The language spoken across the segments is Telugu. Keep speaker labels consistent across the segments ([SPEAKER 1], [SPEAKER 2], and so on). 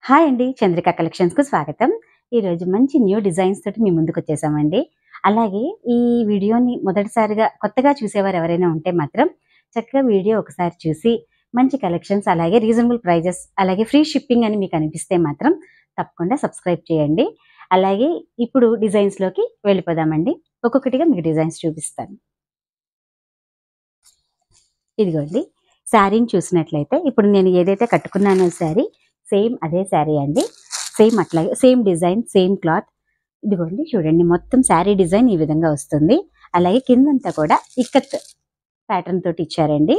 [SPEAKER 1] హాయ్ అండి. చంద్రిక కలెక్షన్స్‌కు స్వాగతం. ఈరోజు మంచి న్యూ డిజైన్స్ తోటి మీ ముందుకొచ్చేసామండి. అలాగే ఈ వీడియోని మొదటిసారిగా కొత్తగా చూసేవారు ఎవరైనా ఉంటే మాత్రం చక్కగా వీడియో ఒకసారి చూసి మంచి కలెక్షన్స్ అలాగే రీజనబుల్ ప్రైజెస్ అలాగే ఫ్రీ షిప్పింగ్ అని మీకు అనిపిస్తే మాత్రం తప్పకుండా సబ్స్క్రైబ్ చేయండి. అలాగే ఇప్పుడు డిజైన్స్‌లోకి వెళ్ళిపోదామండి. ఒక్కొక్కటిగా మీకు డిజైన్స్ చూపిస్తాను. ఇదిగోండి. శారీని చూసినట్లయితే ఇప్పుడు నేను ఏదైతే కట్టుకున్నానో శారీ సేమ్ అదే శారీ అండి. సేమ్ అట్లాగే సేమ్ డిజైన్, సేమ్ క్లాత్. ఇదిగోండి చూడండి మొత్తం శారీ డిజైన్ ఈ విధంగా వస్తుంది. అలాగే కిందంతా కూడా ఇక్కత్ ప్యాటర్న్ తోటి ఇచ్చారండి.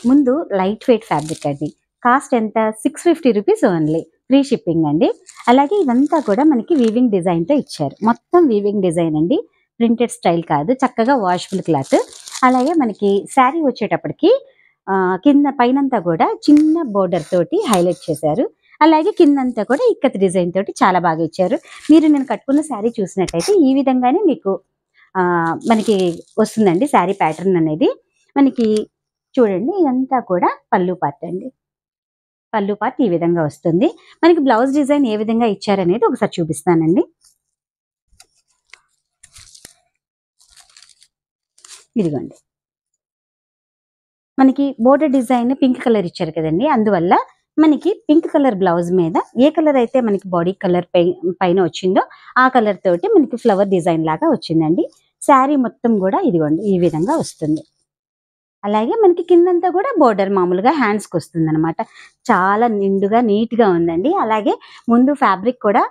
[SPEAKER 1] ముందు లైట్ వెయిట్ ఫ్యాబ్రిక్ అండి. కాస్ట్ ఎంత? 650 రూపీస్ ఓన్లీ. ఫ్రీ షిప్పింగ్ అండి. అలాగే ఇదంతా కూడా మనకి వీవింగ్ డిజైన్‌తో ఇచ్చారు. మొత్తం వీవింగ్ డిజైన్ అండి. ప్రింటెడ్ స్టైల్ కాదు. చక్కగా వాషబుల్ క్లాత్. అలాగే మనకి శారీ వచ్చేటప్పటికి కింద పైనంతా కూడా చిన్న బోర్డర్ తోటి హైలైట్ చేశారు. అలాగే కిందంతా కూడా ఇక్కత్ డిజైన్ తోటి చాలా బాగా ఇచ్చారు. మీరు నేను కట్టుకున్న శారీ చూసినట్టయితే ఈ విధంగానే మీకు మనకి వస్తుందండి శారీ ప్యాటర్న్ అనేది. మనకి చూడండి ఇదంతా కూడా పల్లు పార్ట్ అండి. పల్లు పార్ట్ ఈ విధంగా వస్తుంది. మనకి బ్లౌజ్ డిజైన్ ఏ విధంగా ఇచ్చారనేది ఒకసారి చూపిస్తానండి. ఇదిగోండి. మనకి బోర్డర్ డిజైన్ పింక్ కలర్ ఇచ్చారు కదండి. అందువల్ల మనకి పింక్ కలర్ బ్లౌజ్ మీద ఏ కలర్ అయితే మనకి బాడీ కలర్ పైన వచ్చిందో ఆ కలర్ తోటి మనకి ఫ్లవర్ డిజైన్ లాగా వచ్చిందండి. శారీ మొత్తం కూడా ఇదిగోండి ఈ విధంగా వస్తుంది. అలాగే మనకి కిందంతా కూడా బోర్డర్ మామూలుగా హ్యాండ్స్‌కి వస్తుందనమాట. చాలా నిండుగా నీట్‌గా ఉందండి. అలాగే ముందు ఫ్యాబ్రిక్ కూడా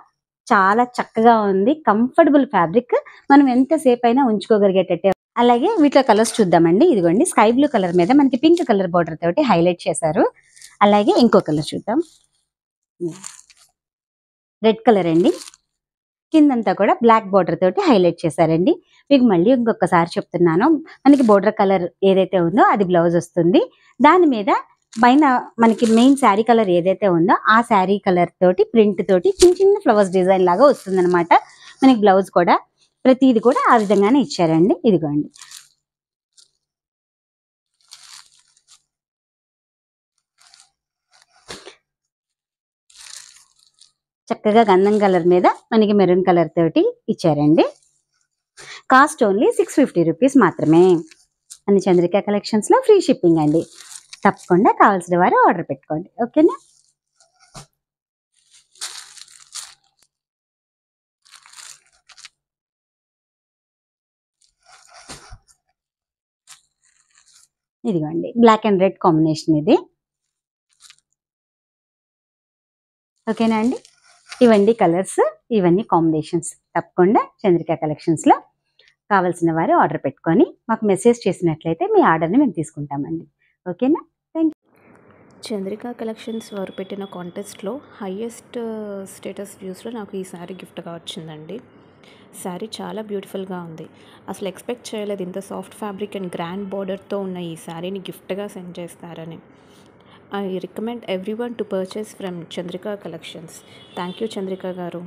[SPEAKER 1] చాలా చక్కగా ఉంది. Comfortable fabric. మనం ఎంతసేపైనా ఉంచుకోగలిగేటట్టే. అలాగే వీటిలో కలర్స్ చూద్దామండి. ఇదిగోండి స్కై బ్లూ కలర్ మీద మనకి పింక్ కలర్ బోర్డర్ తోటి హైలైట్ చేశారు. అలాగే ఇంకో కలర్ చూద్దాం. రెడ్ కలర్ అండి. కిందంతా కూడా బ్లాక్ బోర్డర్ తోటి హైలైట్ చేశారండి. మీకు మళ్ళీ ఇంకొకసారి చెప్తున్నాను. మనకి బోర్డర్ కలర్ ఏదైతే ఉందో అది బ్లౌజ్ వస్తుంది. దాని మీద పైన మనకి మెయిన్ శారీ కలర్ ఏదైతే ఉందో ఆ శారీ కలర్ తోటి ప్రింట్ తోటి చిన్న చిన్న ఫ్లవర్స్ డిజైన్ లాగా వస్తుందన్నమాట. మనకి బ్లౌజ్ కూడా ప్రతిది కూడా ఆ విధంగానే ఇచ్చారండి. ఇదిగోండి. చక్కగా గంధం కలర్ మీద మనకి మెరూన్ కలర్ తోటి ఇచ్చారండి. కాస్ట్ ఓన్లీ 650 రూపీస్ మాత్రమే. అన్ని చంద్రిక కలెక్షన్స్‌లో ఫ్రీ షిప్పింగ్ అండి. తప్పకుండా కావాల్సిన వారు ఆర్డర్ పెట్టుకోండి. ఓకేనా? ఇదిగోండి బ్లాక్ అండ్ రెడ్ కాంబినేషన్ ఇది. ఓకేనా అండి? ఇవండి కలర్స్, ఇవన్నీ కాంబినేషన్స్. తప్పకుండా చంద్రిక కలెక్షన్స్‌లో కావాల్సిన వారు ఆర్డర్ పెట్టుకొని మాకు మెసేజ్ చేసినట్లయితే మీ ఆర్డర్‌ని మేము తీసుకుంటామండి. ఓకేనా? Thank you.
[SPEAKER 2] చంద్రిక కలెక్షన్స్ వారు పెట్టిన కాంటెస్ట్లో హైయెస్ట్ స్టేటస్ వ్యూస్లో నాకు ఈ శారీ గిఫ్ట్గా వచ్చిందండి. శారీ చాలా బ్యూటిఫుల్గా ఉంది. అసలు ఎక్స్పెక్ట్ చేయలేదు ఇంత సాఫ్ట్ ఫ్యాబ్రిక్ అండ్ గ్రాండ్ బార్డర్తో ఉన్న ఈ శారీని గిఫ్ట్గా సెండ్ చేస్తారని. I recommend everyone to purchase from Chandrika collections. Thank you Chandrika గారు.